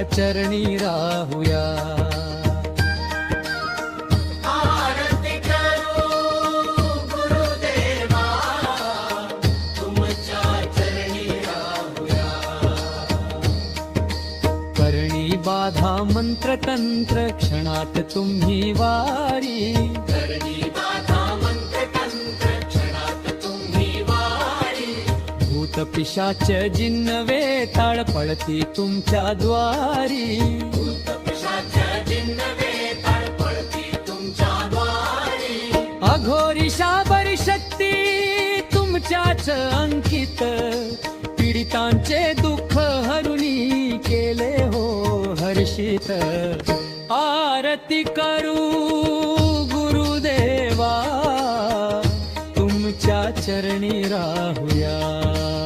चरणी राहूया. आरती करू गुरुदेवा, तुमच्या चरणी राहूया. करणी बाधा मंत्र तंत्र क्षणात तुम्ही वारी. करणी बाधा मंत्र तंत्र क्षणात तुम्ही वारी. भूत पिशाच जिन्न वेताळ पळती तुमच्या द्वारी. भूत पिशाच जिन्न वेताळ पळती तुमच्या द्वारी. अघोरी शाबरी शक्ती तुमच्याच अंकित. पीडितांचे दुःख हरुनी केले हो हर्षित. आरती करू